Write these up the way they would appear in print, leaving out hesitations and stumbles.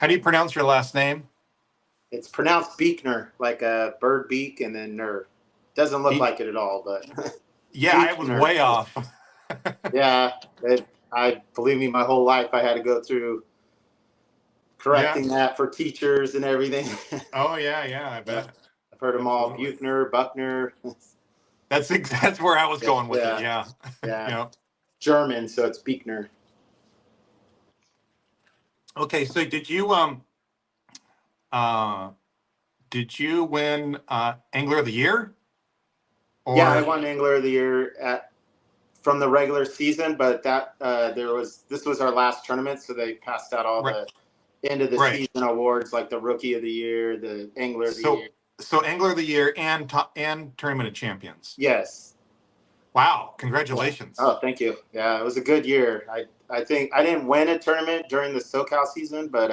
How do you pronounce your last name? It's pronounced Beekner, like a bird beak and then ner. Doesn't look like it at all, but yeah, I was way off. Yeah, I believe me, my whole life I had to go through correcting that for teachers and everything. Oh yeah, I bet. I've heard them all, Buchner, Buckner. That's where I was going with it. Yeah. Yeah. German, so it's Beekner. Okay, so did you win Angler of the Year? Or... Yeah, I won Angler of the Year from the regular season, but this was our last tournament, so they passed out all the end of the season awards, like the Rookie of the Year, the Angler of the Year. So Angler of the Year and Tournament of Champions. Yes. Wow! Congratulations. Oh, thank you. Yeah, it was a good year. I think I didn't win a tournament during the SoCal season, but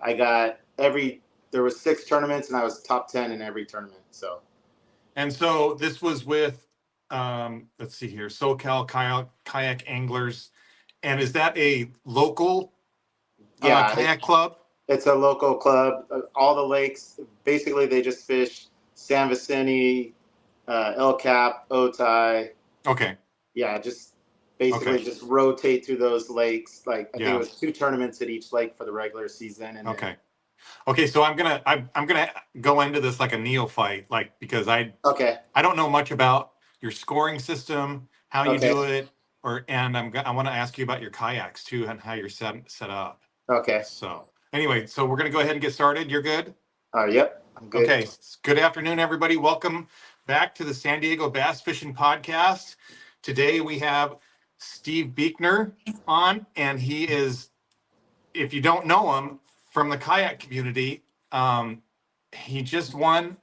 I got there was 6 tournaments and I was top 10 in every tournament. So. And so this was with, let's see here, SoCal Kayak Anglers, and is that a local kayak club? It's a local club. All the lakes, basically, they just fish San Vicente, El Cap, Otay. Okay. Yeah, just basically just rotate through those lakes. Like I think it was 2 tournaments at each lake for the regular season. And okay. So I'm gonna go into this like a neophyte, like because I don't know much about your scoring system, how you do it, and I want to ask you about your kayaks too and how you're set up. Okay. So anyway, so we're gonna go ahead and get started. You're good? Yep, I'm good. Okay. Good afternoon, everybody. Welcome back to the San Diego Bass Fishing Podcast. Today we have Steve Beekner on, and he is, if you don't know him, from the kayak community. He just won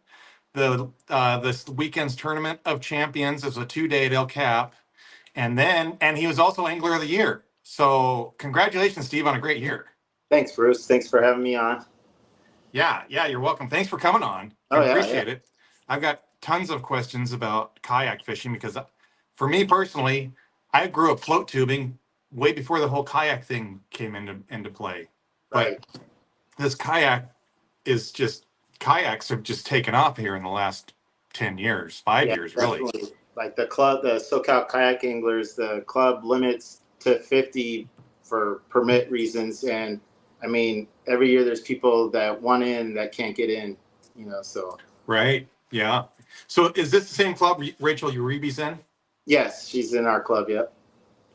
this weekend's Tournament of Champions. It was a 2-day at El Cap, and he was also Angler of the Year. So congratulations, Steve, on a great year. Thanks, Bruce. Thanks for having me on. Yeah, you're welcome. Thanks for coming on. I appreciate it. I've got tons of questions about kayak fishing because for me personally, I grew up float tubing way before the whole kayak thing came into play. But this kayaks have just taken off here in the last 10 years, 5 years, really. Like the club, the SoCal Kayak Anglers, the club limits to 50 for permit reasons. And I mean, every year there's people that want in that can't get in, so. Right. Yeah. So is this the same club Rachel Uribe's in? Yes, she's in our club. Yep.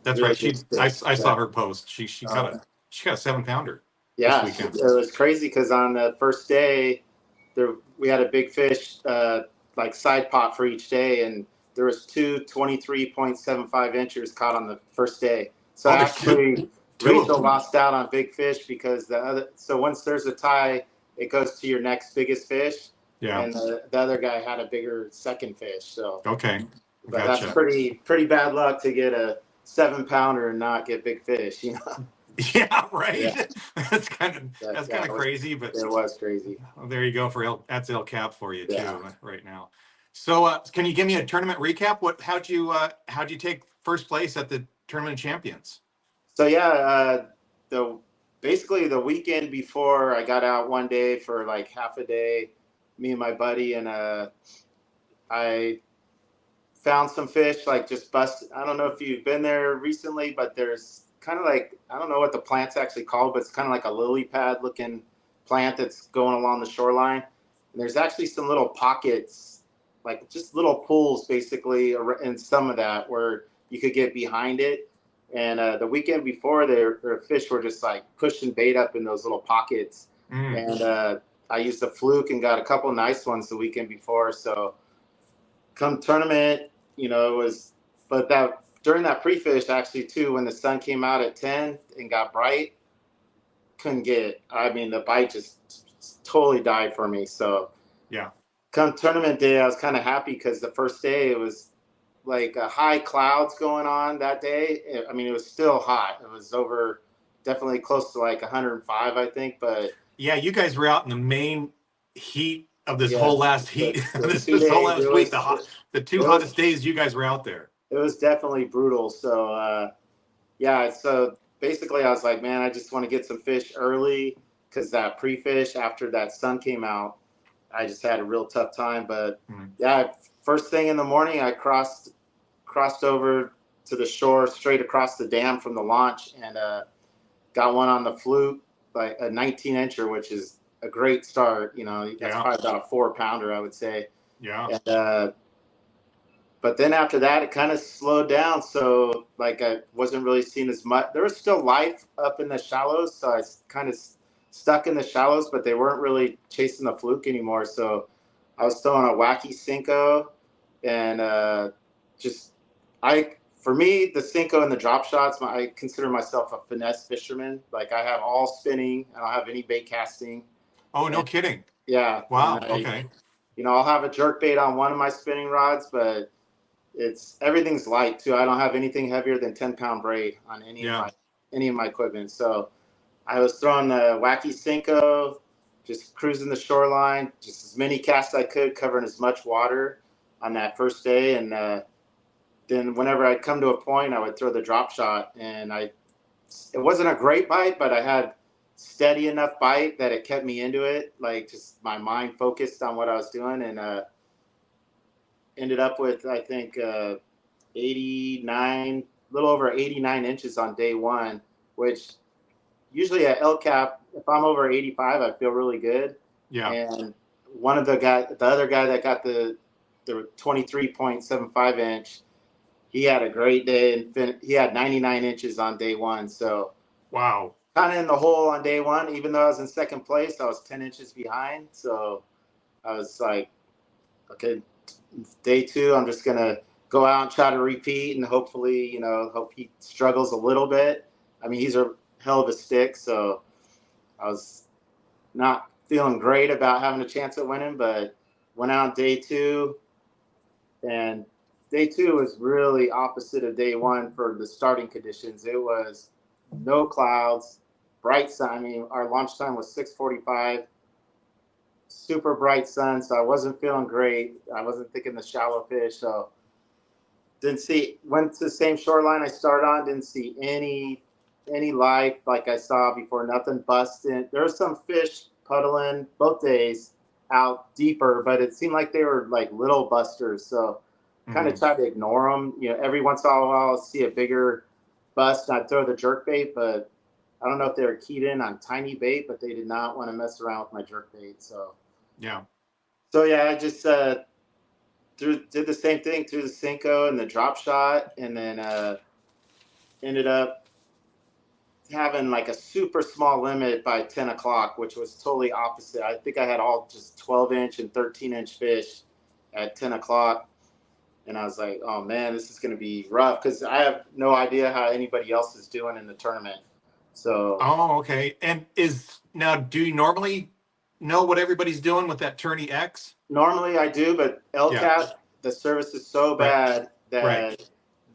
That's right. I saw her post. She got a 7-pounder. Yeah, it was crazy because on the first day, we had a big fish, like side pot for each day, and there was 2 23.75 inches caught on the first day. So actually, Rachel lost out on big fish because so once there's a tie, it goes to your next biggest fish. Yeah. And the other guy had a bigger second fish. So okay. But that's pretty bad luck to get a 7-pounder and not get big fish, Yeah, right. Yeah. That's kind of crazy, but it was crazy. Well, there you go that's El Cap for you too right now. So, can you give me a tournament recap? How'd you take first place at the Tournament of Champions? So basically the weekend before, I got out one day for like half a day, me and my buddy, and I found some fish, like just busted. I don't know if you've been there recently, but there's kind of like, I don't know what the plant's actually called, but it's kind of like a lily pad looking plant that's going along the shoreline. And there's actually some little pockets, like just little pools basically in some of that where you could get behind it. And the weekend before, their fish were just like pushing bait up in those little pockets. And I used a fluke and got a couple nice ones the weekend before. So come tournament, it was, but during that pre-fish actually too, when the sun came out at 10 and got bright, the bite just totally died for me. So yeah, come tournament day, I was kind of happy because the first day it was like high clouds going on that day. I mean, it was still hot. It was definitely close to like 105, I think. But yeah, you guys were out in the main heat of this whole last heat. This whole last week, the 2 hottest days you guys were out there. It was definitely brutal. So, so basically I was like, man, I just want to get some fish early because that pre-fish after that sun came out, I just had a real tough time. But yeah, first thing in the morning, I crossed over to the shore straight across the dam from the launch and got one on the fluke, like a 19-incher, which is a great start. You know, that's probably about a 4-pounder, I would say. Yeah. And, but then after that, it kind of slowed down. So like I wasn't really seeing as much. There was still life up in the shallows, so I kind of stuck in the shallows, but they weren't really chasing the fluke anymore. So I was throwing a wacky Cinco, and for me, the Cinco and the drop shots, I consider myself a finesse fisherman. Like I have all spinning, I don't have any bait casting. Oh, no kidding. Yeah. Wow. Okay. You know, I'll have a jerk bait on one of my spinning rods, but everything's light too. I don't have anything heavier than 10-pound braid on any of my equipment. So I was throwing the wacky Cinco, just cruising the shoreline, just as many casts I could, covering as much water on that first day. And then whenever I'd come to a point, I would throw the drop shot, and it wasn't a great bite, but I had steady enough bite that it kept me into it. Like just my mind focused on what I was doing, and ended up with, I think, 89, a little over 89 inches on day one, which usually at El Cap, if I'm over 85, I feel really good. Yeah. And the other guy that got the 23.75 inch, he had a great day, and he had 99 inches on day one. So wow, kind of in the hole on day one. Even though I was in second place, I was 10 inches behind. So I was like, okay, day two, I'm just gonna go out and try to repeat, and hopefully, hope he struggles a little bit. I mean, he's a hell of a stick, so I was not feeling great about having a chance at winning, but went out day two, and day two was really opposite of day one for the starting conditions. It was no clouds, bright sun. I mean, our launch time was 6:45. Super bright sun, so I wasn't feeling great. I wasn't thinking the shallow fish, so went to the same shoreline I started on, didn't see any life like I saw before, nothing busting. There was some fish puddling both days out deeper, but it seemed like they were like little busters, so kind of tried to ignore them. You know, every once in a while I'll see a bigger bust and I'd throw the jerk bait, but I don't know if they were keyed in on tiny bait, but they did not want to mess around with my jerk bait. So yeah. I just did the same thing, threw the Cinco and the drop shot, and then ended up having like a super small limit by 10 o'clock, which was totally opposite. I think I had all just 12-inch and 13-inch fish at 10 o'clock. And I was like, oh man, this is going to be rough, because I have no idea how anybody else is doing in the tournament. So. Oh, okay. And do you normally know what everybody's doing with that Tourney X? Normally I do, but LCAT, the service is so bad that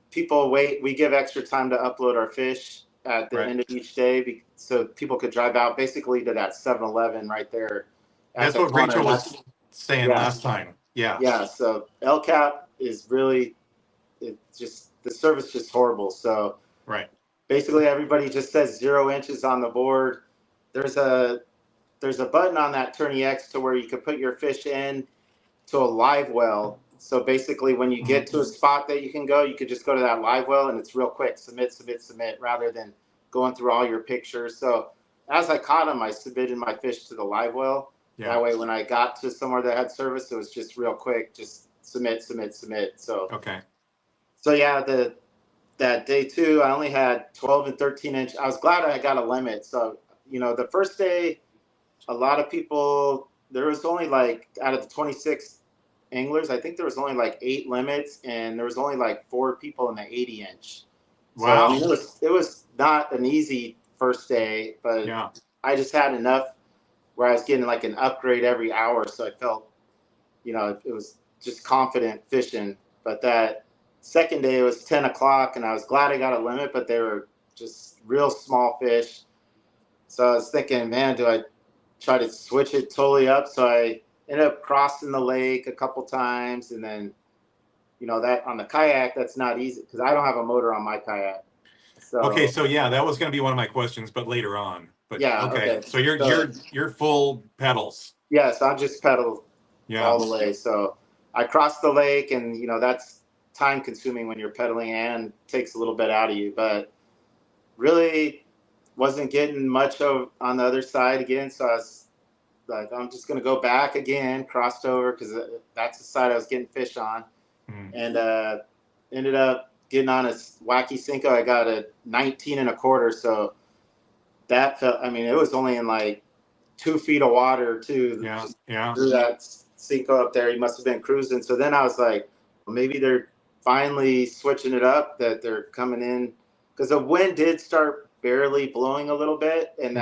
people wait. We give extra time to upload our fish at the end of each day, so people could drive out basically to that 7-Eleven right there. That's what Rachel was saying last time. Yeah. Yeah. So LCAP is really, the service just horrible. So basically everybody just says 0 inches on the board. There's a button on that Tourney X to where you could put your fish in to a live well. So basically when you get to a spot that you can go, you could just go to that live well, and it's real quick, submit, rather than going through all your pictures. So as I caught them, I submitted my fish to the live well. Yeah. That way when I got to somewhere that had service, it was just real quick, just submit. So yeah, that day two, I only had 12 and 13-inch. I was glad I got a limit. So, the first day, a lot of people, there was only like, out of the 26 anglers, I think there was only like 8 limits, and there was only like 4 people in the 80-inch. Wow. So, I mean, it was not an easy first day, but I just had enough where I was getting like an upgrade every hour. So I felt, it was just confident fishing. But that second day, it was 10 o'clock, and I was glad I got a limit, but they were just real small fish. So I was thinking, man, do I try to switch it totally up? So I ended up crossing the lake a couple times, and then, that on the kayak, that's not easy because I don't have a motor on my kayak. So okay, so yeah, that was going to be one of my questions, but later on. but Yeah. okay. Okay. So you're full pedals. Yeah. So I'm just pedal Yeah. all the way. So I crossed the lake, and that's time consuming when you're pedaling and takes a little bit out of you, but really wasn't getting much on the other side again. So I was like, I'm just going to go back again, crossed over, because that's the side I was getting fish on. And ended up getting on a wacky Cinco. I got a 19 and a quarter. So that felt, I mean, it was only in like 2 feet of water too. Yeah. Just Yeah. through that Cinco up there. He must have been cruising. So then I was like, maybe they're finally switching it up, that they're coming in, because the wind did start barely blowing a little bit. And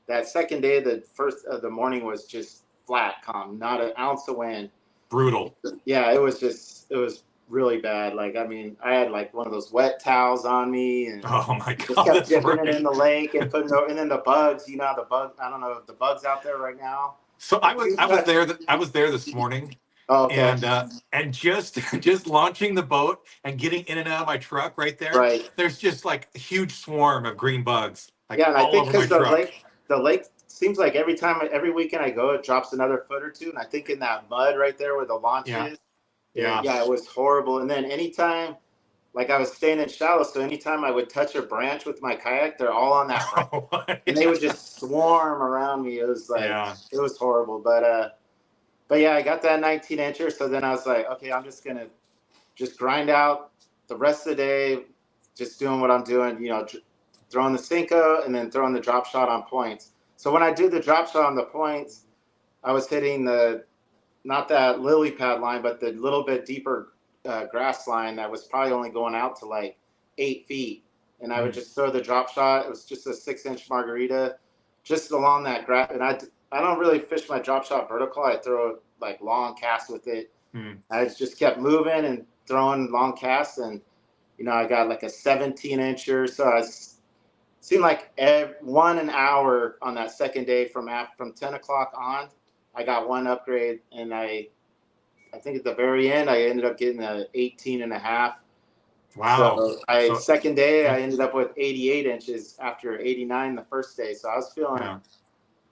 that second day, the first of the morning was just flat calm, not an ounce of wind. Brutal. Yeah, it was really bad. Like, I mean, I had like one of those wet towels on me, and Oh my just God, kept that's dipping right. it in the lake and putting it, and then the bugs, the bug. I don't know if the bugs out there right now. So I was there. I was there this morning, Oh, okay. and just launching the boat and getting in and out of my truck right there. Right. There's just like a huge swarm of green bugs, like Yeah, and I all think over my because the truck. lake seems like every weekend I go, it drops another foot or two, and I think in that mud right there where the launch Yeah. is, Yeah. it was horrible. And then anytime, like, I was staying in shallow, so anytime I would touch a branch with my kayak, they're all on that branch, Oh, and they would just swarm around me. It was like, yeah. it was horrible. But yeah, I got that 19 incher. So then I was like, okay, I'm just gonna just grind out the rest of the day, just doing what I'm doing, throwing the Cinco and then throwing the drop shot on points. So when I do the drop shot on the points, I was hitting not that lily pad line, but the little bit deeper grass line that was probably only going out to like 8 feet. And I would just throw the drop shot. It was just a 6-inch margarita just along that grass. And I don't really fish my drop shot vertical. I throw like long casts with it. I just kept moving and throwing long casts, and I got like a 17 incher. So seemed like an hour on that second day from 10 o'clock on, I got one upgrade, and I think at the very end I ended up getting a 18 and a half. Wow. So second day I ended up with 88 inches after 89 the first day. So I was feeling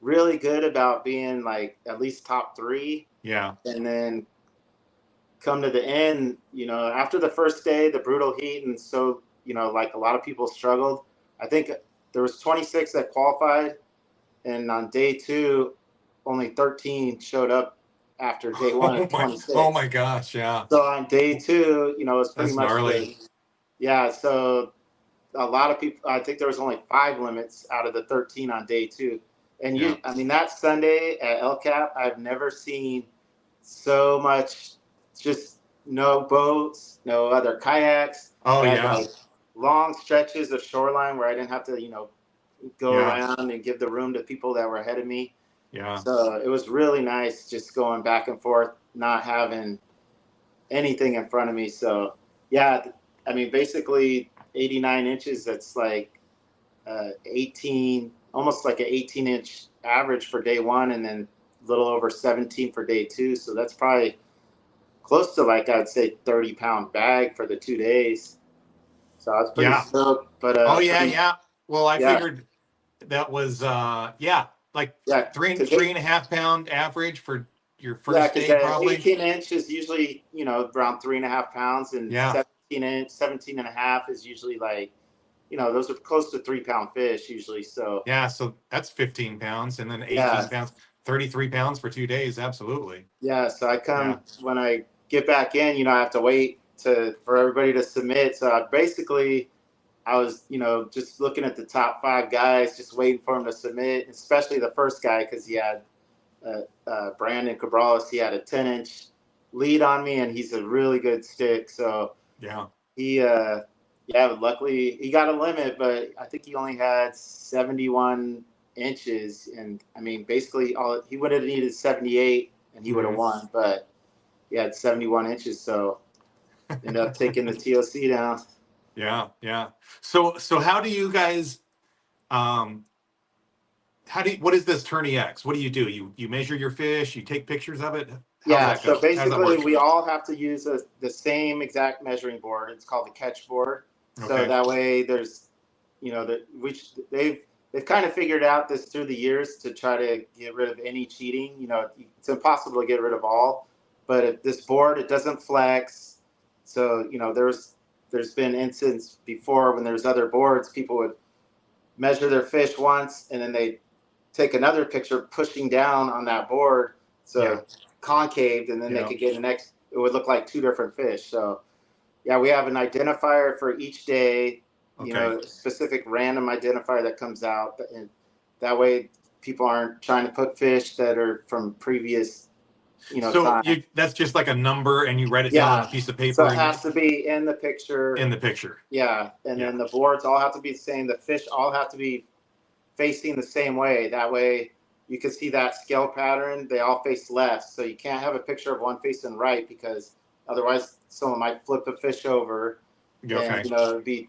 really good about being like at least top 3. Yeah. And then come to the end, after the first day, the brutal heat, and so, like a lot of people struggled. I think there was 26 that qualified, and on day 2, only 13 showed up after day 1 at 26. Oh my gosh, yeah. So on day 2, it was pretty That's much gnarly. so a lot of people, I think there was only 5 limits out of the 13 on day 2. And I mean, that Sunday at El Cap, I've never seen so much, just no boats, no other kayaks. Oh, I had yeah. like long stretches of shoreline where I didn't have to, go around and give the room to people that were ahead of me. Yeah. So it was really nice just going back and forth, not having anything in front of me. So yeah, I mean, basically 89 inches, that's like 18, almost like an 18-inch average for day 1, and then a little over 17 for day 2. So that's probably close to, like, I'd say 30-pound bag for the 2 days. So I was pretty stoked. But yeah. Well, I figured that was like 3.5 pound average for your first day, probably. 18 inch is usually, around 3.5 pounds, and 17 and a half is usually like, those are close to 3-pound fish usually. So yeah, so that's 15 pounds, and then 18 pounds, 33 pounds for 2 days. Absolutely. Yeah. So when I get back in, I have to wait for everybody to submit. So basically I was, just looking at the top 5 guys, just waiting for them to submit, especially the first guy, because he had Brandon Cabrales. He had a 10-inch lead on me, and he's a really good stick. So he, luckily he got a limit, but I think he only had 71 inches, and I mean, basically he would have needed 78, and he would have won, but he had 71 inches, so ended up taking the TOC down. Yeah. So how do you guys, what is this Tourney X? What do? You measure your fish, you take pictures of it? How does that go? So basically we all have to use the same exact measuring board. It's called the catch board. So that way there's, they've kind of figured out this through the years to try to get rid of any cheating. You know, it's impossible to get rid of all, but if this board, it doesn't flex. So, you know, there's been instances before when there's other boards, people would measure their fish once and then they take another picture pushing down on that board. So concaved, and then they could get it would look like two different fish. So yeah, we have an identifier for each day, you know, a specific random identifier that comes out. And that way people aren't trying to put fish that are from previous, you know, so time. that's just like a number and you write it down on a piece of paper. So it has to be in the picture. In the picture. Yeah. And then the boards all have to be the same. The fish all have to be facing the same way. That way you can see that scale pattern. They all face left. So you can't have a picture of one facing right because otherwise someone might flip a fish over. And, you know, it'd be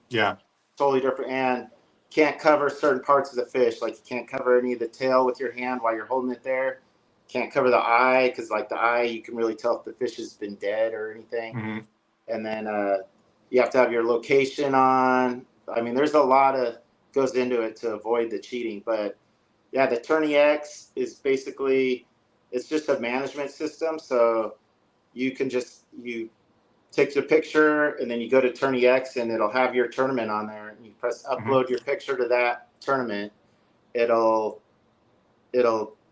totally different. And can't cover certain parts of the fish. Like you can't cover any of the tail with your hand while you're holding it there. Can't cover the eye because like the eye, you can really tell if the fish has been dead or anything. Mm-hmm. And then you have to have your location on. I mean, there's a lot of goes into it to avoid the cheating. But yeah, the Tourney X is basically, it's just a management system. So you can you take your picture and then you go to Tourney X and it'll have your tournament on there. And you press upload your picture to that tournament. It'll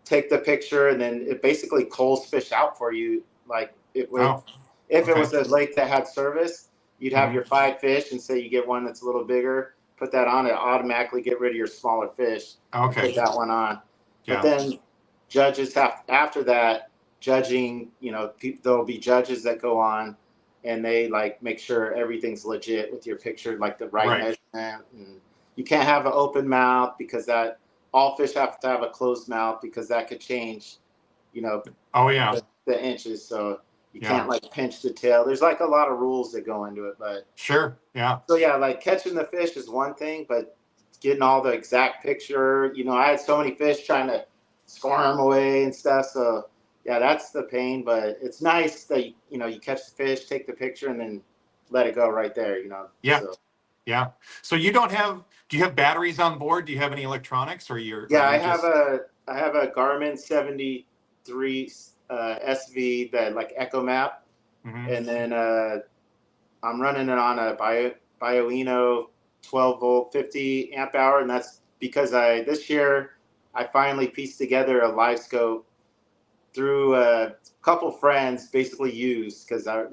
take the picture and then it basically culls fish out for you. Like it would, if it was a lake that had service, you'd have your 5 fish and say you get one that's a little bigger, put that on, it automatically get rid of your smaller fish. Put that one on. But then judges have, after that, judging, you know, there'll be judges that go on and they like make sure everything's legit with your picture, like the right measurement. And you can't have an open mouth because that all fish have to have a closed mouth because that could change, you know, the inches. So you can't like pinch the tail. There's like a lot of rules that go into it, but so yeah, like catching the fish is one thing, but getting all the exact picture, you know, I had so many fish trying to squirm away and stuff. So yeah, that's the pain, but it's nice that, you know, you catch the fish, take the picture and then let it go right there, you know? So you do you have batteries on board? Do you have any electronics or I have a Garmin 73 SV that like Echo Map. And then I'm running it on a Bioino 12 volt 50 amp hour. And that's because this year I finally pieced together a live scope through a couple friends basically used because I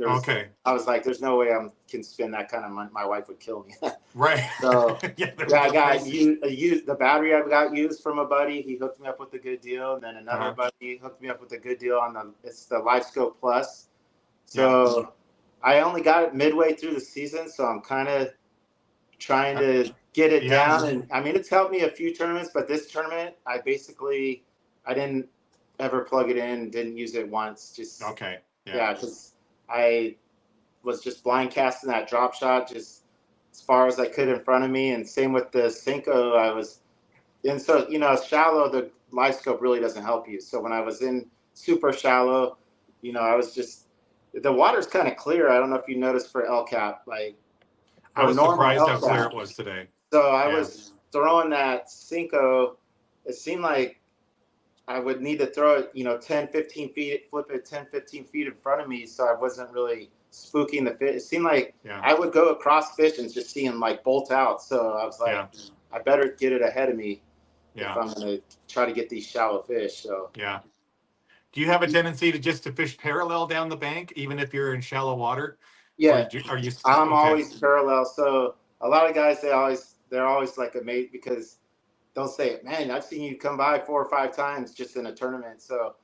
was like, there's no way I can spend that kind of money. My wife would kill me. So I got the battery I got used from a buddy. He hooked me up with a good deal. And then another buddy hooked me up with a good deal on it's the LiveScope Plus. So I only got it midway through the season. So I'm kind of trying to get it down. And I mean, it's helped me a few tournaments, but this tournament, I didn't ever plug it in, didn't use it once. Just because I was just blind casting that drop shot just as far as I could in front of me. And same with the Cinco, I was in, so you know, shallow, the live scope really doesn't help you. So when I was in super shallow, you know, I was just, the water's kind of clear. I don't know if you noticed for El Cap, like I was surprised how clear it was today. So I was throwing that Cinco, it seemed like I would need to throw it, you know, 10, 15 feet, flip it 10, 15 feet in front of me. So I wasn't really spooking the fish. It seemed like I would go across fish and just see him like bolt out. So I was like, I better get it ahead of me if I'm going to try to get these shallow fish. So do you have a tendency to fish parallel down the bank, even if you're in shallow water? I'm always parallel. So a lot of guys, they're always like amazed because they'll say, man, I've seen you come by 4 or 5 times just in a tournament. So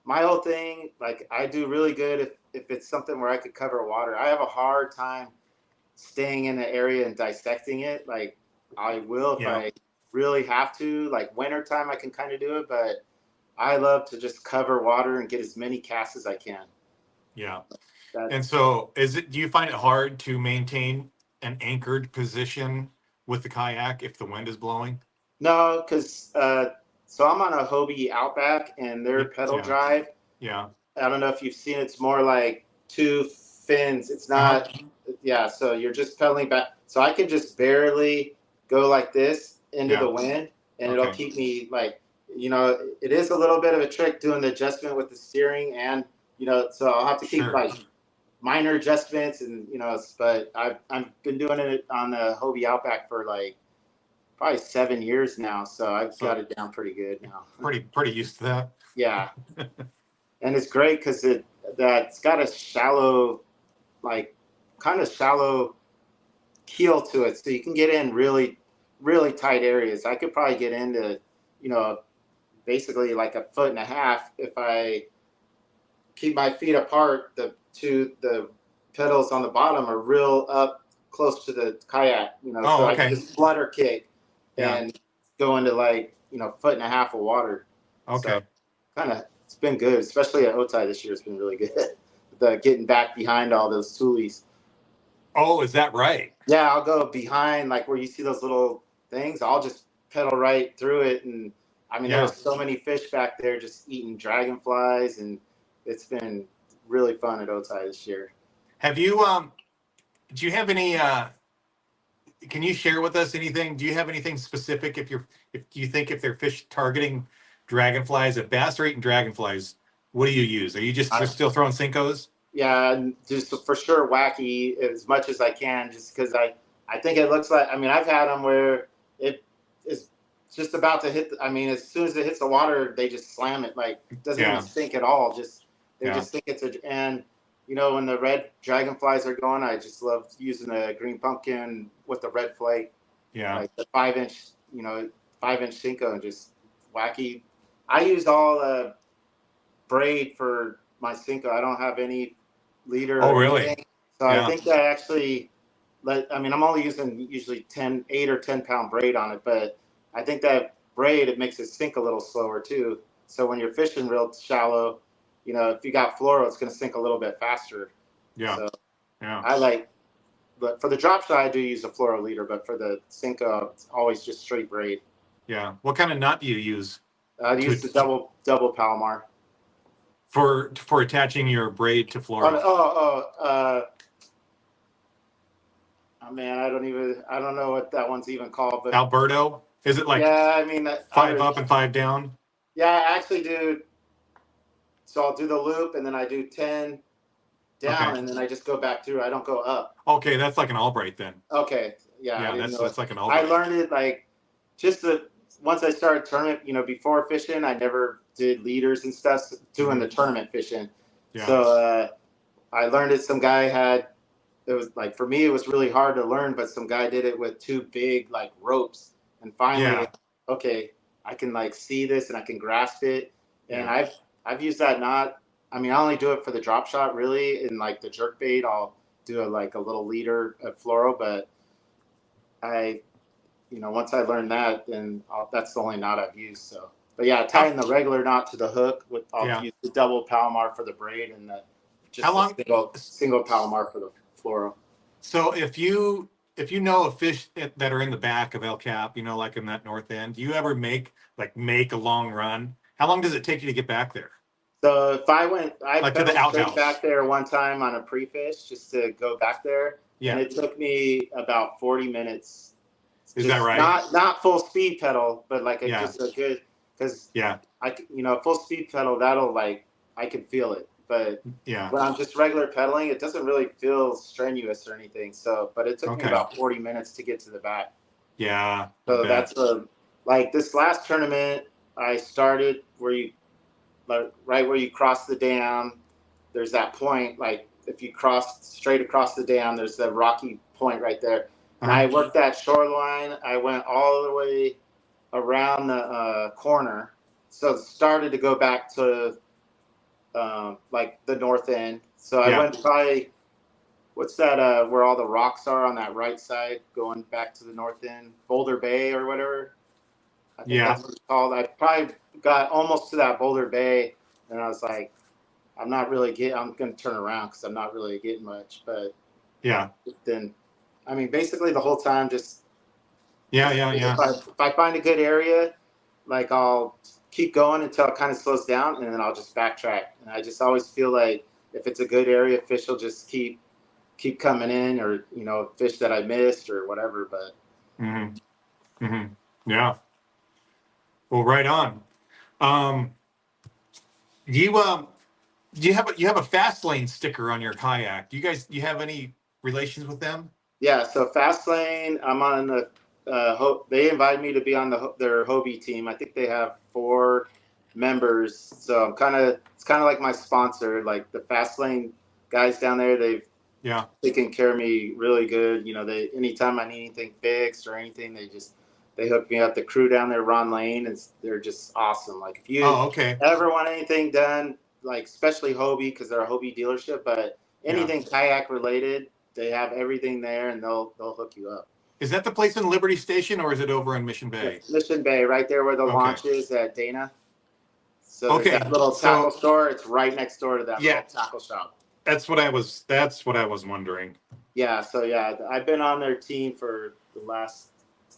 my whole thing, like I do really good if it's something where I could cover water. I have a hard time staying in the area and dissecting it. Like I will if I really have to. Like wintertime I can kind of do it, but I love to just cover water and get as many casts as I can. And so do you find it hard to maintain an anchored position with the kayak if the wind is blowing? No, because so I'm on a Hobie Outback and their pedal drive. I don't know if you've seen it. It's more like 2 fins. It's not. So you're just pedaling back. So I can just barely go like this into the wind, and it'll Okay. keep me like, it is a little bit of a trick doing the adjustment with the steering, and so I'll have to keep Sure. like minor adjustments, and but I've been doing it on the Hobie Outback for like probably 7 years now, so I've got it down pretty good now. Pretty used to that. Yeah, and it's great because it's got a shallow, like kind of shallow keel to it, so you can get in really, really tight areas. I could probably get into, basically like a foot and a half if I keep my feet apart. The pedals on the bottom are real up close to the kayak, so I can just flutter kick and go into like foot and a half of water. Okay. So kind of it's been good, especially at Otay this year. It's been really good. The getting back behind all those tulies. Oh, is that right? Yeah, I'll go behind, like where you see those little things. I'll just pedal right through it, and I mean, there was so many fish back there just eating dragonflies, and it's been really fun at Otay this year. Have you do you have any can you share with us anything? Do you have anything specific if you think if they're fish targeting dragonflies, if bass are eating dragonflies, what do you use? Are you just still throwing Cincos? Yeah, just for sure wacky as much as I can, just because I think it looks like, I mean, I've had them where it is just about to hit. I mean, as soon as it hits the water, they just slam it. Like, it doesn't even sink at all. They just think it's and when the red dragonflies are going, I just love using a green pumpkin with the red flake. Yeah. Like the 5-inch, 5-inch Cinco, and just wacky. I used all braid for my Cinco. I don't have any leader. Oh, really? Anything. So I think that actually, I'm only using usually 8 or 10 pound braid on it, but I think that braid, it makes it sink a little slower too. So when you're fishing real shallow, if you got fluoro, it's going to sink a little bit faster. Yeah. So yeah. But for the drop shot, I do use a fluoro leader, but for the Cinco, it's always just straight braid. Yeah. What kind of knot do you use? I use the double Palomar. For attaching your braid to fluoro. Oh man, I don't know what that one's even called, but Alberto? Is it like 5 up and 5 down? Yeah, I actually do. So I'll do the loop, and then I do 10 down, and then I just go back through. I don't go up. Okay, that's like an Albright then. Okay, yeah, that's like an Albright. I learned it like once I started tournament. Before fishing, I never did leaders and stuff doing the tournament fishing. Yeah. So I learned it. Some guy had. It was like, for me, it was really hard to learn, but some guy did it with 2 big like ropes, and finally, okay, I can like see this and I can grasp it, and I've used that knot. I mean, I only do it for the drop shot really, in like the jerk bait. I'll do a little leader at fluoro, but once I learned that, then that's the only knot I've used. So, but yeah, tying the regular knot to the hook I'll use the double Palomar for the braid, and single Palomar for the fluoro. So if you know of fish that are in the back of El Cap, like in that north end, do you ever make a long run? How long does it take you to get back there? So if I to the outhouse back there one time on a pre-fish just to go back there, and it took me about 40 minutes. Is that right? Not full speed pedal, but just a good, because full speed pedal, that'll I can feel it. But when I'm just regular pedaling, it doesn't really feel strenuous or anything. So, but it took me about 40 minutes to get to the back. Yeah. So that's this last tournament, I started right where you cross the dam. There's that point, if you cross straight across the dam, there's the rocky point right there. And I worked that shoreline. I went all the way around the corner. So it started to go back to the north end. So I went probably, what's that, where all the rocks are on that right side, going back to the north end, Boulder Bay or whatever. I think that's what it's called. I probably got almost to that Boulder Bay, and I was like, I'm going to turn around because I'm not really getting much. But then, I mean, basically the whole time, just if I find a good area, I'll keep going until it kind of slows down, and then I'll just backtrack. And I just always feel like if it's a good area, fish will just keep coming in, or fish that I missed or whatever. But yeah. Well, right on. Um, do you have a fast lane sticker on your kayak? Do you have any relations with them? Yeah, so Fastlane, I'm on the. They invited me to be on their Hobie team. I think they have 4 members, so it's kind of like my sponsor. Like the Fastlane guys down there, they've Yeah. taken care of me really good. You know, they anytime I need anything fixed or anything, they hook me up. The crew down there, Ron Lane, and they're just awesome. Like if you Oh, okay. ever want anything done, like especially Hobie because they're a Hobie dealership, but Yeah. anything kayak related, they have everything there, and they'll hook you up. Is that the place in Liberty Station, or is it over in Mission Bay? Mission Bay, right there where the Okay. launch is at Dana. So there's Okay. that little tackle store. It's right next door to that Yeah. little tackle shop. That's what I was wondering. Yeah. So yeah, I've been on their team for the last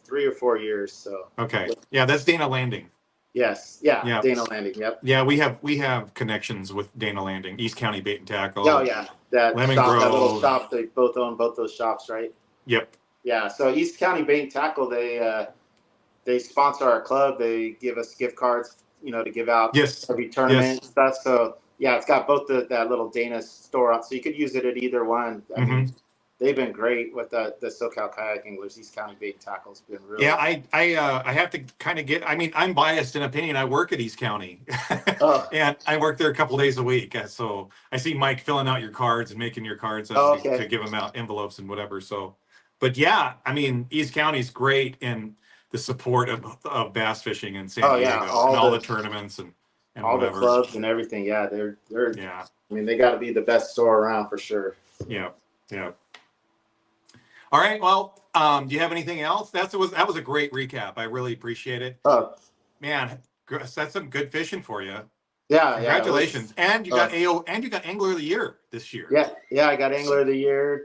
3 or 4 years. So Okay. Yeah, that's Dana Landing. yes. Yeah. Yeah. Dana Landing. Yep. Yeah, we have connections with Dana Landing, East County Bait and Tackle. Oh yeah. That Lemon shop, Grove. that little shop. They both own both those shops, right? Yep. Yeah. So East County Bait and Tackle, they sponsor our club. They give us gift cards, you know, to give out Yes. every tournament Yes. and stuff. So yeah, it's got both that little Dana store out, so you could use it at either one. I mean, they've been great with the SoCal Kayak Anglers. East County Bait and Tackle's been really. Yeah, I have to kind of get. I mean, I'm biased in opinion. I work at East County, and I work there a couple days a week. So I see Mike filling out your cards and making your cards to give them out envelopes and whatever. So, but yeah, I mean, East County's great in the support of bass fishing in San Diego and all the tournaments and all whatever. the clubs and everything. Yeah, they're yeah. I mean, they got to be the best store around for sure. Yeah, yeah. All right. Well, do you have anything else? That was a great recap. I really appreciate it. Oh Man, that's some good fishing for you. yeah, Congratulations. Yeah, and you got and you got Angler of the Year this year. Yeah, I got Angler of the Year.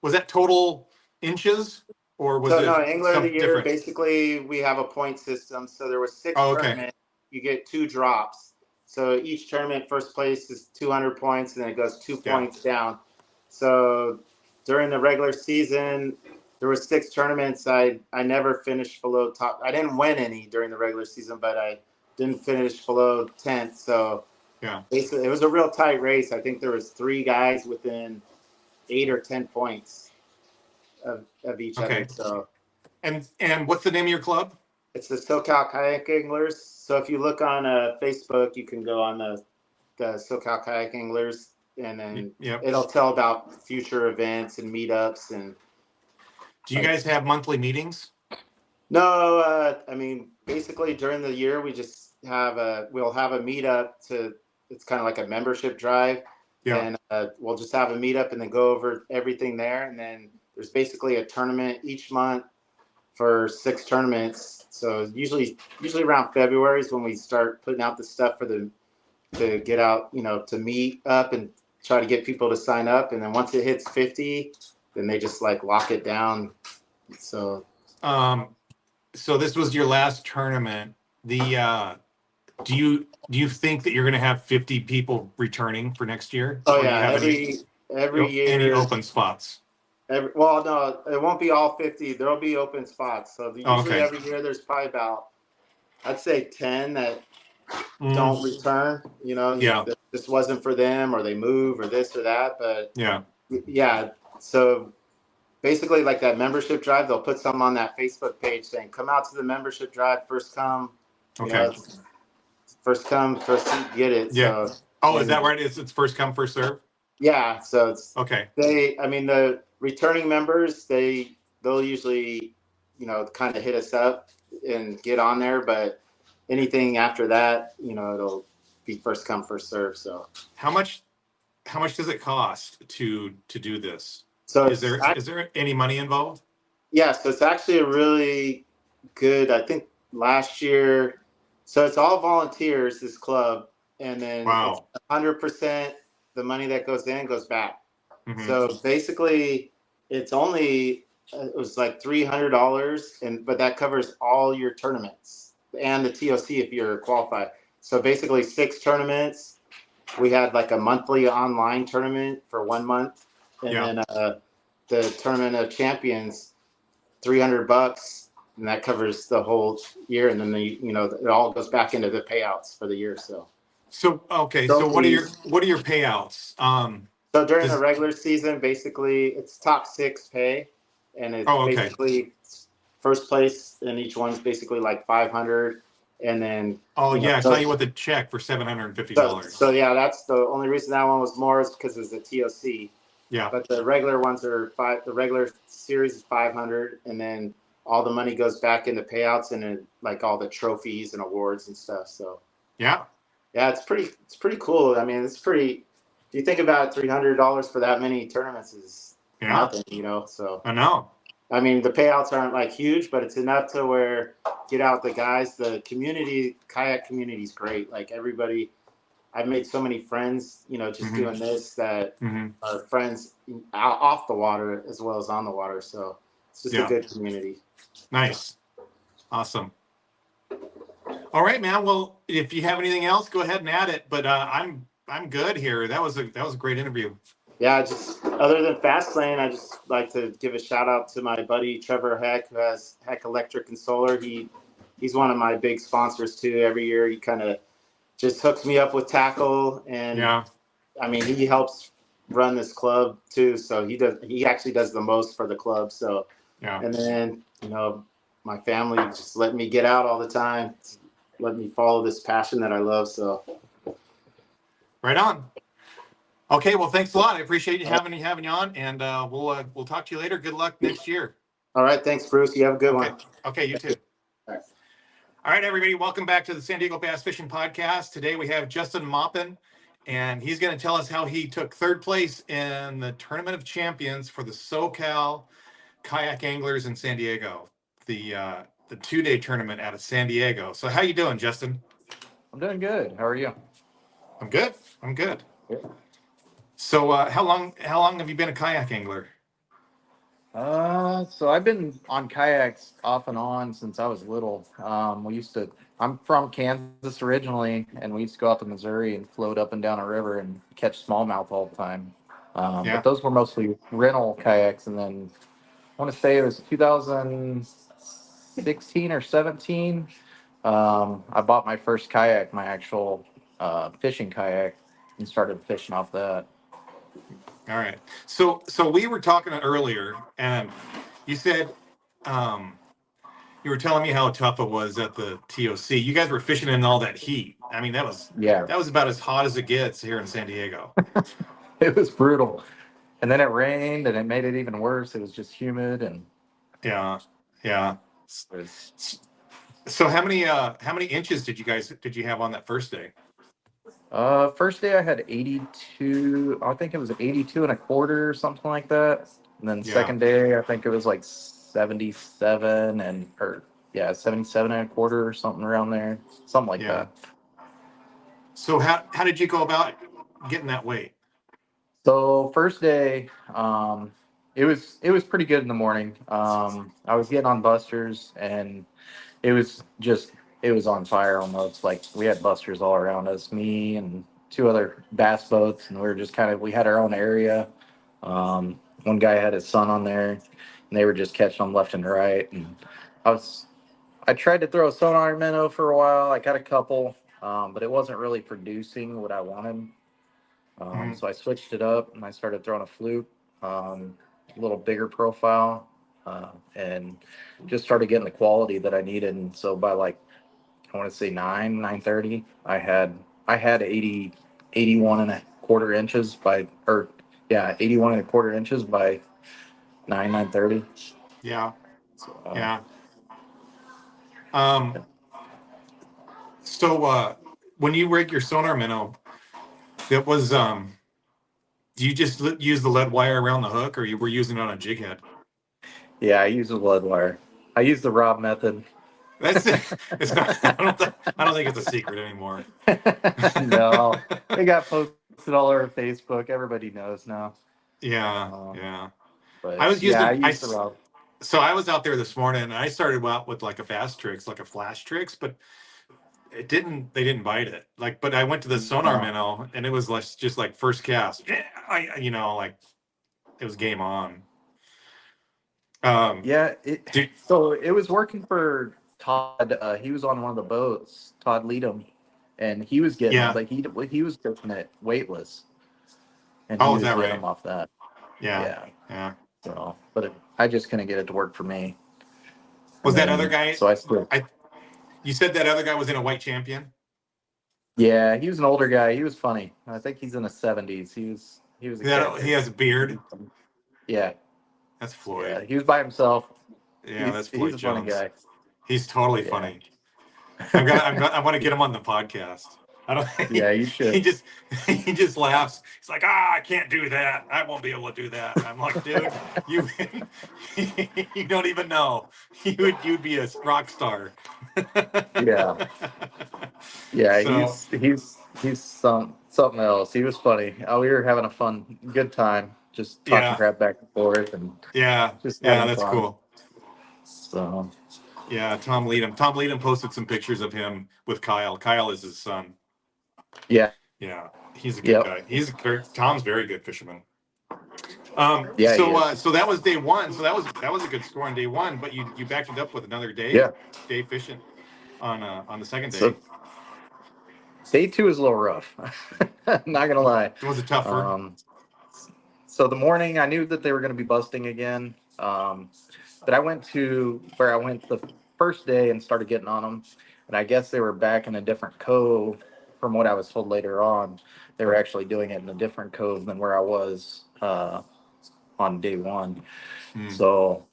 Was that total inches or was it no, Angler of the Year, different? Basically we have a point system. So there were 6 tournaments. You get 2 drops. So each tournament, first place is 200 points, and then it goes 2 points down. So during the regular season, there were 6 tournaments. I never finished below top. I didn't win any during the regular season, but I didn't finish below 10th. So yeah, basically, it was a real tight race. I think there was 3 guys within 8 or 10 points of each other. So, and what's the name of your club? It's the SoCal Kayak Anglers. So if you look on Facebook, you can go on the SoCal Kayak Anglers, and then it'll tell about future events and meetups. And do you guys have monthly meetings? No, I mean, basically during the year we just we'll have a meetup it's kind of like a membership drive. Yeah. And we'll just have a meetup and then go over everything there. And then there's basically a tournament each month for 6 tournaments. So usually around February is when we start putting out the stuff to get out, you know, to meet up and try to get people to sign up. And then once it hits 50, then they just like lock it down. So this was your last tournament. Do you think that you're going to have 50 people returning for next year? Oh yeah, every year. Any open spots? Well, no, it won't be all 50. There'll be open spots. So usually every year there's probably about, I'd say 10 that don't return. You know, this wasn't for them, or they move, or this or that. But yeah. So basically, like that membership drive, they'll put something on that Facebook page saying, "Come out to the membership drive, first come." You know, first come, first get it. Yeah. So, is that right? It's first come, first serve. Yeah. So it's okay. The returning members, they'll usually, you know, kind of hit us up and get on there, but anything after that, you know, it'll be first come, first serve. So how much does it cost to do this? So is there any money involved? Yeah, so it's actually a really good, I think last year, so it's all volunteers, this club, and then it's 100% the money that goes in goes back. Mm-hmm. So basically it was like $300, but that covers all your tournaments and the TOC if you're qualified. So basically 6 tournaments. We had like a monthly online tournament for 1 month, and then the Tournament of Champions, $300, and that covers the whole year. And then it all goes back into the payouts for the year. So okay, so Trophies. what are your payouts? So during the Does regular season, basically it's top six pay, and it's oh okay. basically first place, and each one's basically like 500, and then Oh yeah, I saw you those, with a check for so $750. yeah, that's the only reason that one was more is because it's a TOC. Yeah, But the regular ones are five. The regular series is 500, and then all the money goes back into payouts and like all the trophies and awards and stuff. So yeah, yeah, it's pretty cool. I mean, it's pretty. If you think about it, $300 for that many tournaments is yeah. nothing, So I know. I mean, the payouts aren't like huge, but it's enough to where get out the guys. The community, kayak community is great. Like everybody, I've made so many friends, just Hmm. doing this that Hmm. are friends off the water as well as on the water. So it's just a Yeah, good community. nice, awesome. All right, man. Well, if you have anything else, go ahead and add it. But I'm good here. That was a great interview. Yeah, just other than fast lane, I just like to give a shout out to my buddy Trevor Heck, who has Heck Electric and Solar. He's one of my big sponsors too. Every year he kind of just hooks me up with tackle, and Yeah, I mean he helps run this club too. So he actually does the most for the club. So yeah. and then my family just let me get out all the time, let me follow this passion that I love. So Right on. Okay, well, thanks a lot. I appreciate you having you on, and we'll talk to you later. Good luck next year. all right, thanks Bruce. You have a good Okay, one. okay, you too. All right. All right, everybody, welcome back to the San Diego Bass Fishing Podcast. Today we have Justin Maupin, and he's going to tell us how he took third place in the Tournament of Champions for the SoCal Kayak Anglers in San Diego, the 2-day tournament out of San Diego. So, how you doing, Justin? I'm doing good. How are you? I'm good. I'm good. Yeah. So, how long have you been a kayak angler? So I've been on kayaks off and on since I was little. I'm from Kansas originally, and we used to go out to Missouri and float up and down a river and catch smallmouth all the time. Yeah. But those were mostly rental kayaks. And then I want to say it was 2016 or 17. I bought my first kayak, my actual fishing kayak, and started fishing off that. All right. So we were talking earlier, and you said you were telling me how tough it was at the TOC. You guys were fishing in all that heat. I mean, Yeah, that was about as hot as it gets here in San Diego. it was brutal. And then it rained, and it made it even worse. It was just humid, and Yeah, yeah. it was So how many inches did you have on that first day? first day I had 82. I think it was 82 and a quarter or something like that. And then Yeah, second day I think it was like 77 or yeah, 77 and a quarter or something around there, something like yeah. that. So how did you go about getting that weight? So first day, it was pretty good in the morning. I was getting on busters, and it was just it was on fire almost. Like we had busters all around us, me and two other bass boats, and we had our own area. One guy had his son on there, and they were just catching them left and right. And I was I tried to throw a sonar minnow for a while. I got a couple, but it wasn't really producing what I wanted. Mhm. So I switched it up and I started throwing a fluke, a little bigger profile, and just started getting the quality that I needed. And so by like, I want to say 9:30, I had 81 and a quarter inches or yeah, 81 and a quarter inches by 9:30. Yeah, So, yeah. Um, so when you rig your sonar minnow, it was do you just use the lead wire around the hook, or you were using it on a jig head? yeah, I use a lead wire. I use the Rob method. That's it. It's not. I don't think it's a secret anymore. No, it got posted all over Facebook. Everybody knows now. Yeah, Um, yeah. I but was yeah, I using I. use the Rob. So I was out there this morning, and I started out with like a fast tricks, like a flash tricks, but it didn't. They didn't bite it. Like, but I went to the sonar No. minnow, and it was like just like first cast. Like it was game on. Yeah, Dude, so it was working for Todd. He was on one of the boats, Todd Leadham, and he was getting them, yeah. but he was fixing it weightless, and he Oh, is was that getting right? them off that. Yeah, Yeah. yeah. So, but I just couldn't get it to work for me, Was and that other then guy? so I still. I You said that other guy was in a white champion. Yeah, he was an older guy. He was funny. I think he's in his 70s. He was a That he catcher. has a beard. Yeah, That's yeah. Floyd. He was by himself. Yeah, that's He's Floyd a funny Jones. guy. He's totally Yeah. funny. I want to get him on the podcast. I don't. Yeah, you He should. just he just laughs. He's like, I can't do that. I won't be able to do that. I'm like, dude, you you don't even know. You'd be a rock star. Yeah. Yeah, So he's something else. He was funny. We were having a good time, just talking yeah, crap back and forth and yeah, just yeah. having That's fun. cool. So Yeah, Tom Leadham. Tom Leadham posted some pictures of him with Kyle. Kyle is his son. yeah, Yeah, he's a good yep, guy. Tom's very good fisherman. yeah, he is. So that was day one. So that was a good score on day one. But you backed it up with another Yeah. day fishing on the second So day. day two is a little rough. Not gonna lie. It was a tougher. Um, so the morning I knew that they were gonna be busting again. But I went to where I went the first day and started getting on them, and I guess they were back in a different cove. From what I was told later on, they were actually doing it in a different cove than where I was on day one. Hmm. So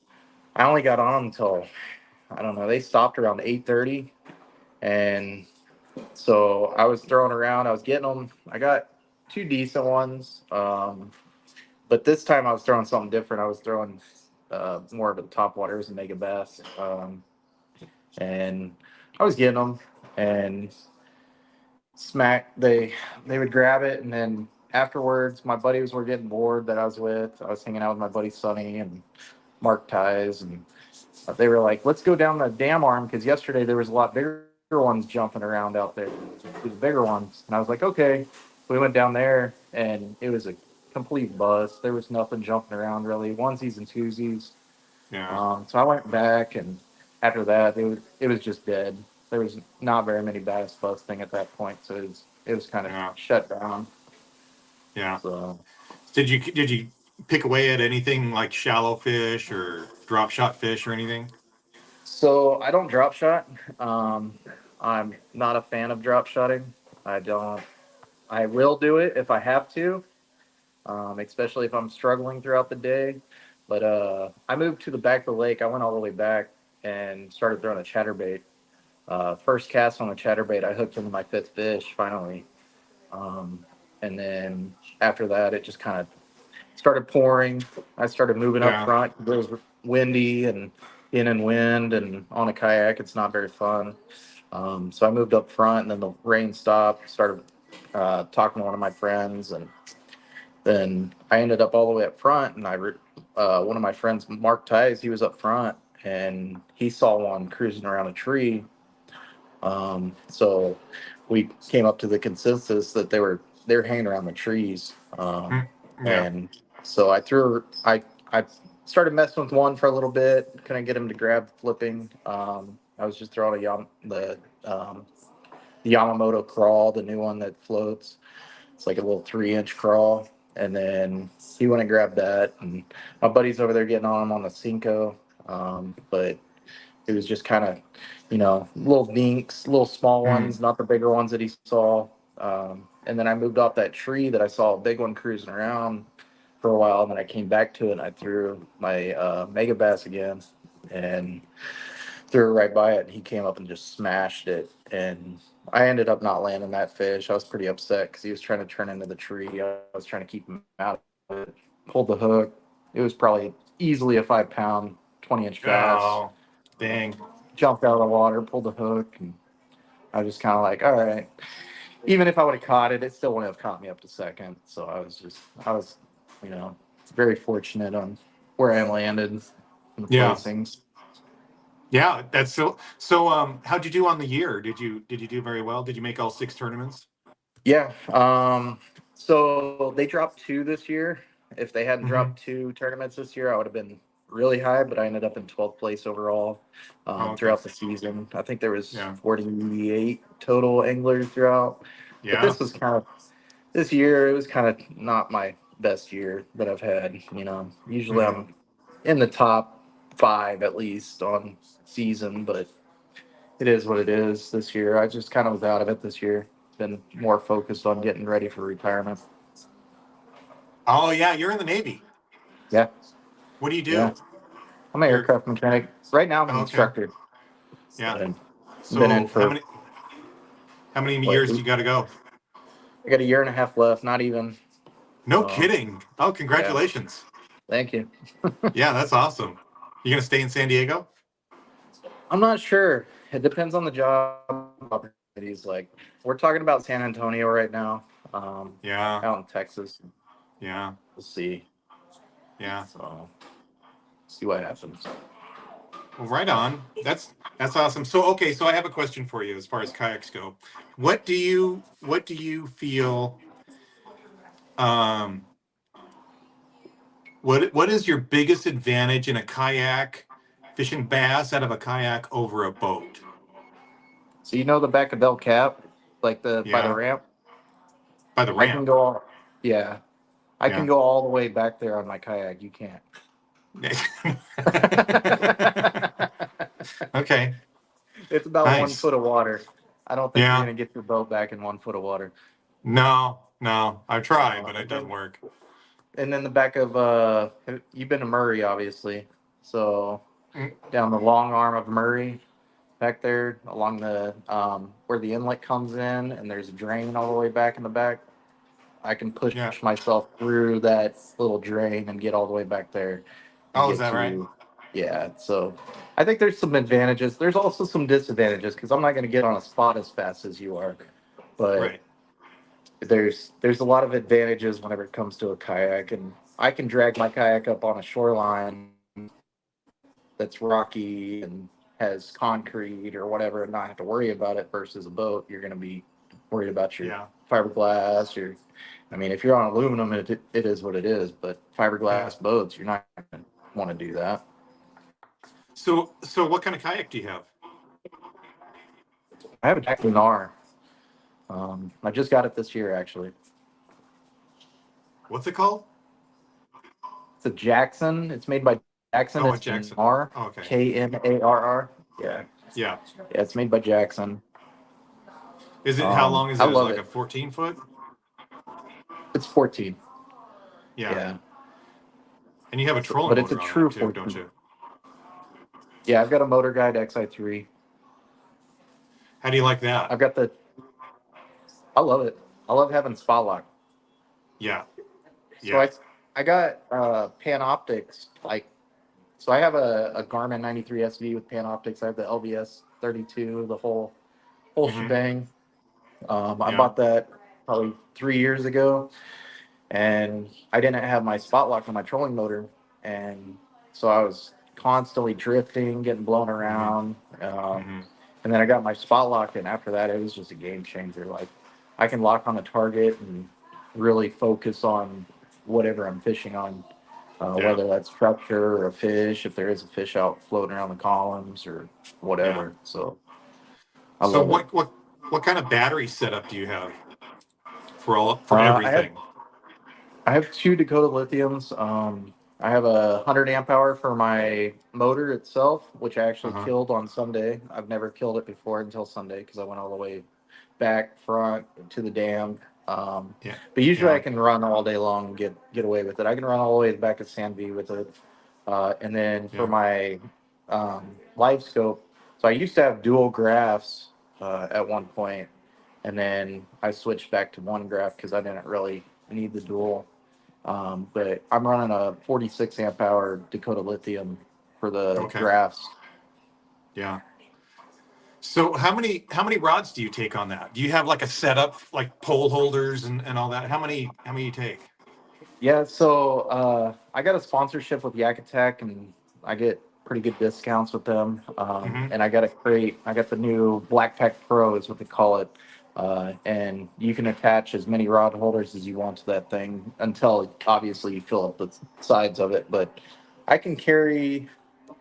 I only got on them until I don't know. They stopped around 8:30, and so I was throwing around. I was getting them. I got two decent ones, but this time I was throwing something different. I was throwing more of a top water as a mega bass, and I was getting them and smack. They would grab it, and then afterwards, my buddies were getting bored that I was with. I was hanging out with my buddy Sonny and Mark Ties, and they were like, "Let's go down the dam arm because yesterday there was a lot bigger ones jumping around out there, the bigger ones." And I was like, "Okay." We went down there, and it was a complete bust. There was nothing jumping around really, onesies and twosies. Yeah, So I went back, and after that, it was just dead. There was not very many bass busting at that point, so it was kind of yeah, shut down. yeah. So Did you pick away at anything like shallow fish or drop shot fish or anything? so I don't drop shot. Um, I'm not a fan of drop shotting. I don't. I will do it if I have to, especially if I'm struggling throughout the day. But I moved to the back of the lake. I went all the way back and started throwing a chatterbait. First cast on a chatterbait, I hooked into my fifth fish finally. Um, and then after that, it just kind of started pouring. I started moving up Yeah, front. It was windy and in and wind, and on a kayak, it's not very fun. So I moved up front, and then the rain stopped. Started talking to one of my friends, and then I ended up all the way up front. And one of my friends, Mark Ties, he was up front, and he saw one cruising around a tree. So we came up to the consensus that they were hanging around the trees. mm, yeah, And so I started messing with one for a little bit, couldn't get him to grab flipping. I was just throwing the Yamamoto crawl, the new one that floats. It's like a little 3-inch crawl. And then he went and grabbed that, and my buddy's over there getting on him on the Cinco. But it was just kind of, little dinks, little small mm, ones, not the bigger ones that he saw. And then I moved off that tree that I saw a big one cruising around for a while. And then I came back to it, and I threw my mega bass again and threw it right by it. And he came up and just smashed it. And I ended up not landing that fish. I was pretty upset because he was trying to turn into the tree. I was trying to keep him out of it. Pulled the hook. It was probably easily a 5 pound, 20-inch bass. oh, dang, Jumped out of the water, pulled the hook, and I was just kind of like, all right. Even if I would have caught it, it still wouldn't have caught me up to second. So I was, you know, very fortunate on where I landed in the yeah, placings. yeah. That's so. How'd you do on the year? Did you do very well? Did you make all 6 tournaments? Yeah. So they dropped two this year. If they hadn't Hmm. dropped two tournaments this year, I would have been really high, but I ended up in 12th place overall Oh, okay. throughout the season. I think there was Yeah. 48 total anglers throughout. But Yeah. this year, it was kind of not my best year that I've had. Usually Mhm. I'm in the top 5 at least on season, but it is what it is this year. I just kind of was out of it this year. Been more focused on getting ready for retirement. Oh, yeah. You're in the Navy. Yeah, What do you yeah. do? I'm an You're aircraft mechanic. Right now I'm an oh, okay. instructor. Yeah. But been in So for how many what years do you got to go? I got a year and a half left, not even. No So kidding. Oh, yeah. congratulations. Thank you. Yeah, that's awesome. You gonna stay in San Diego? I'm not sure. It depends on the job opportunities. Like we're talking about San Antonio right now. Yeah. Out in Texas. Yeah. We'll see. Yeah. So see what happens. Well, right on. That's awesome. So okay, so I have a question for you as far as kayaks go. What do you feel um what is your biggest advantage in a kayak fishing bass out of a kayak over a boat? So the back of Bell Cap, like the by the Yeah. ramp. By the I can ramp. go all, yeah. I can Yeah. go all the way back there on my kayak. You can't. Okay. It's about 1 foot Nice. of water. I don't think you're Yeah. gonna get your boat back in 1 foot of water. No, no. I've tried, but it And doesn't then work. the back of you've been to Murray, obviously. So Mm, down the long arm of Murray, back there along the where the inlet comes in, and there's a drain all the way back in the back. I can push yeah. myself through that little drain and get all the way back there and Oh, is get that right? to, yeah. So I think there's some advantages. There's also some disadvantages because I'm not going to get on a spot as fast as you are, but Right. there's a lot of advantages whenever it comes to a kayak, and I can drag my kayak up on a shoreline that's rocky and has concrete or whatever and not have to worry about it versus a boat. You're going to be worried about your Yeah. fiberglass, I mean, if you're on aluminum, it is what it is, but Yeah. fiberglass boats, you're not going to want to do that. So what kind of kayak do you have? I have a Capitan R. I just got it this year, actually. What's it called? It's a Jackson. It's made by Jackson. Oh, a It's an Jackson. R, Oh, okay. Kamarr. Yeah. Yeah. Yeah, it's made by Jackson. Is it how long is I it? Is it love like it. a 14 foot? It's 14. Yeah. Yeah. And you have a So, trolling but it's a motor on that true too, don't 14. you? Yeah, I've got a Motor Guide XI3. How do you like that? I've got I love it. I love having spot lock. Yeah. So Yeah. I got Panoptics. So I have a Garmin 93 SV with Panoptics. I have the LVS 32, the whole Hmm. shebang. I Yeah. bought that probably 3 years ago, and I didn't have my spot lock on my trolling motor, and so I was constantly drifting, getting blown Hmm. around. Hmm. And then I got my spot lock, and after that, it was just a game changer. Like I can lock on a target and really focus on whatever I'm fishing on, Yeah. whether that's structure or a fish, if there is a fish out floating around the columns or Yeah. whatever. So I So love it. what kind of battery setup do you have for Uh, I have everything? I have two Dakota lithiums. I have a 100 amp hour for my motor itself, which I actually Uh-huh. killed on Sunday. I've never killed it before until Sunday because I went all the way back front to the dam. Yeah. But usually I Yeah. can run all day long and get away with it. I can run all the way back to Sandview with it. And then for Yeah. my live scope, so I used to have dual graphs at one point, and then I switched back to one graph because I didn't really need the dual. But I'm running a 46 amp hour Dakota lithium for the Okay. graphs. Yeah. So how many rods do you take on that? Do you have like a setup like pole holders and all that? How many you take? Yeah, so I got a sponsorship with Yak Attack, and I get pretty good discounts with them. Hmm. And I got a crate. I got the new Black Pack Pro, is what they call it. And you can attach as many rod holders as you want to that thing until obviously you fill up the sides of it. But I can carry, I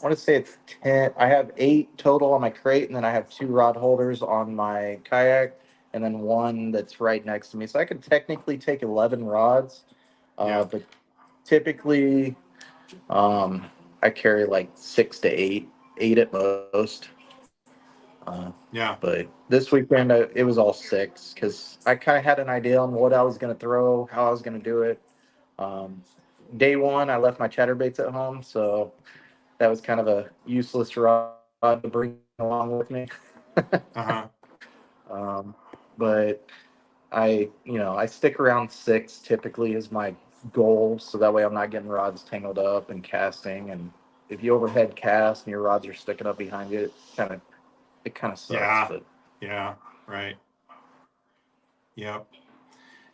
want to say it's 10. I have 8 total on my crate, and then I have 2 rod holders on my kayak, and then one that's right next to me. So I could technically take 11 rods, Yeah. but typically I carry like 6 to 8, 8 at most. Yeah. But this weekend it was all 6 because I kind of had an idea on what I was going to throw, how I was going to do it. Um, Day one, I left my chatterbaits at home, so that was kind of a useless rod to bring along with me. Uh-huh. um, but I stick around 6 typically is my goal, so that way I'm not getting rods tangled up and casting. And if you overhead cast and your rods are sticking up behind you, it kind of sucks. Yeah. But Yeah. Right. Yep.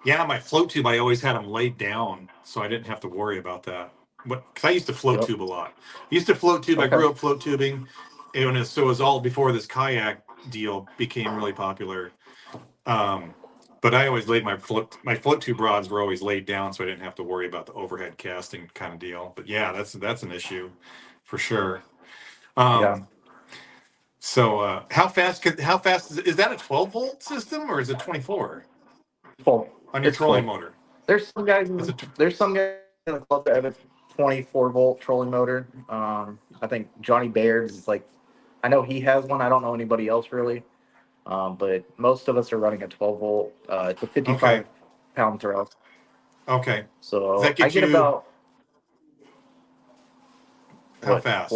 Yeah, my float tube, I always had them laid down, so I didn't have to worry about that. But because I used to float yep, tube a lot. I used to float tube. I okay, grew up float tubing, and so it was all before this kayak deal became really popular. Um, but I always laid my float tube rods were always laid down, so I didn't have to worry about the overhead casting kind of deal. But yeah, that's an issue for sure. yeah. Um, so how fast is that a 12-volt system or is it 24 Well, on your it's trolling 12. motor? There's some guys. It's a There's some guys in the club that have a 24-volt trolling motor. I think Johnny Baird is like, I know he has one. I don't know anybody else really. But most of us are running a 12-volt. It's a okay. 55-pound throw. Okay. Does So that I get get you about how what fast?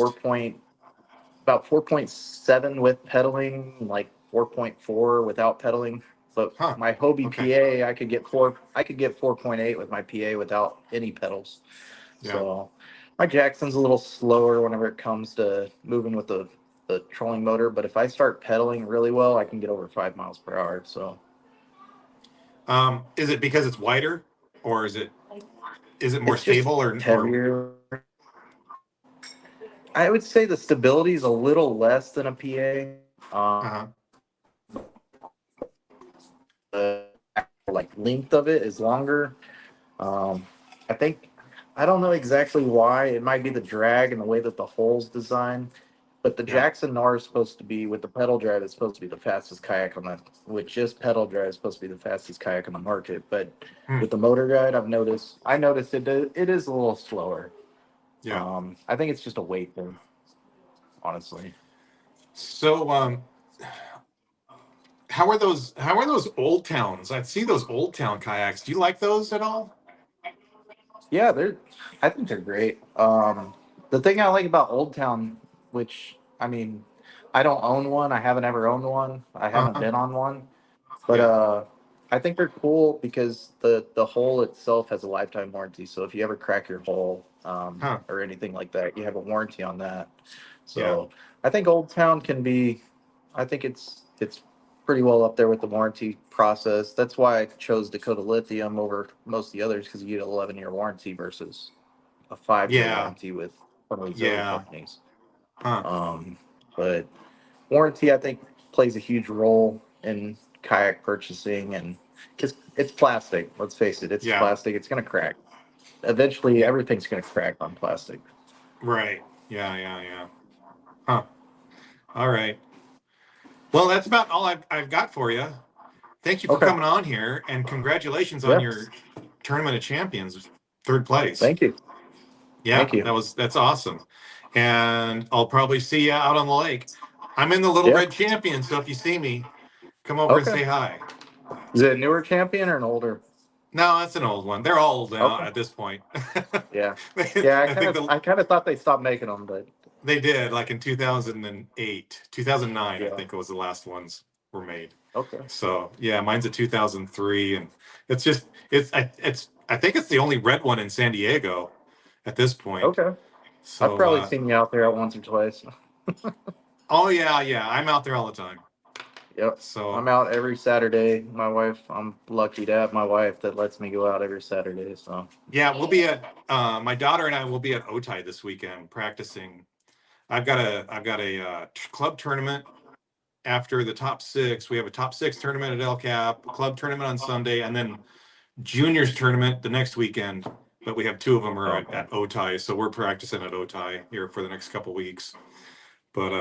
about 4.7 with pedaling, like 4.4 without pedaling. But Huh. my Hobie Okay. PA, I could get 4.8 with my PA without any pedals. Yeah. So my Jackson's a little slower whenever it comes to moving with the trolling motor. But if I start pedaling really well, I can get over 5 miles per hour. So Is it because it's wider or is it more it's just stable or heavier. I would say the stability is a little less than a PA. uh-huh. The like length of it is longer. Um, I think I don't know exactly why. It might be the drag and the way that the hole's designed. But the Yeah. Jackson R is supposed to be with the pedal drive. It's supposed to be the fastest kayak on the with just pedal drive. It's supposed to be the fastest kayak on the market. But Hmm. with the motor guide, I noticed it is a little slower. Yeah. I think it's just a weight thing, honestly. So how are those old towns? I see those old town kayaks. Do you like those at all? Yeah, I think they're great. The thing I like about Old Town, which I mean, I don't own one. I haven't ever owned one. I haven't Uh-huh. been on one, but Yeah. I think they're cool because the hole itself has a lifetime warranty. So if you ever crack your hole Huh. or anything like that, you have a warranty on that. Yeah. So I think Old Town can be. I think it's pretty well up there with the warranty process. That's why I chose Dakota Lithium over most of the others because you get an 11-year warranty versus a 5-year Yeah. warranty with some of these other Yeah. companies. Huh. But warranty, I think, plays a huge role in kayak purchasing, and because it's plastic. Let's face it, it's Yeah. plastic. It's gonna crack. Eventually, Yeah. everything's gonna crack on plastic. Right. Yeah, yeah, yeah. Huh. All right. Well, that's about all I've got for you. Thank you for Okay. coming on here, and congratulations on Yes. your Tournament of Champions, third place. Thank you. Yeah, Thank you. that's awesome. And I'll probably see you out on the lake. I'm in the Little Yeah. Red Champion, so if you see me, come over and Okay. say hi. Is it a newer champion or an older? No, that's an old one. They're all old now Okay. at this point. Yeah. I Yeah. think I kind of thought they stopped making them, but they did like in 2008, 2009. I yeah. think it was the last ones were made. Okay. So yeah, mine's a 2003, and I think it's the only red one in San Diego at this point. Okay. I've So probably seen you out there once or twice. oh yeah, yeah, I'm out there all the time. Yep. So I'm out every Saturday. I'm lucky to have my wife that lets me go out every Saturday. So, yeah, we'll be at my daughter and I will be at Otay this weekend practicing. I've got a club tournament after the top six. We have a top six tournament at El Cap, club tournament on Sunday, and then juniors tournament the next weekend but we have 2 of them are Okay. at OTI, so we're practicing at OTI here for the next couple weeks. But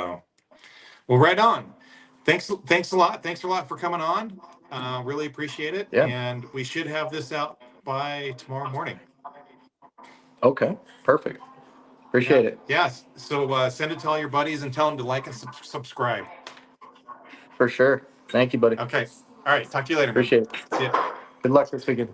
well, right on. Thanks a lot. Thanks a lot for coming on. Really appreciate it. Yeah. And we should have this out by tomorrow morning. Okay. Perfect. Appreciate it. Yes. So send it to all your buddies and tell them to like and subscribe. For sure. Thank you, buddy. Okay. All right. Talk to you later, man. Appreciate it. See ya. Good luck this weekend.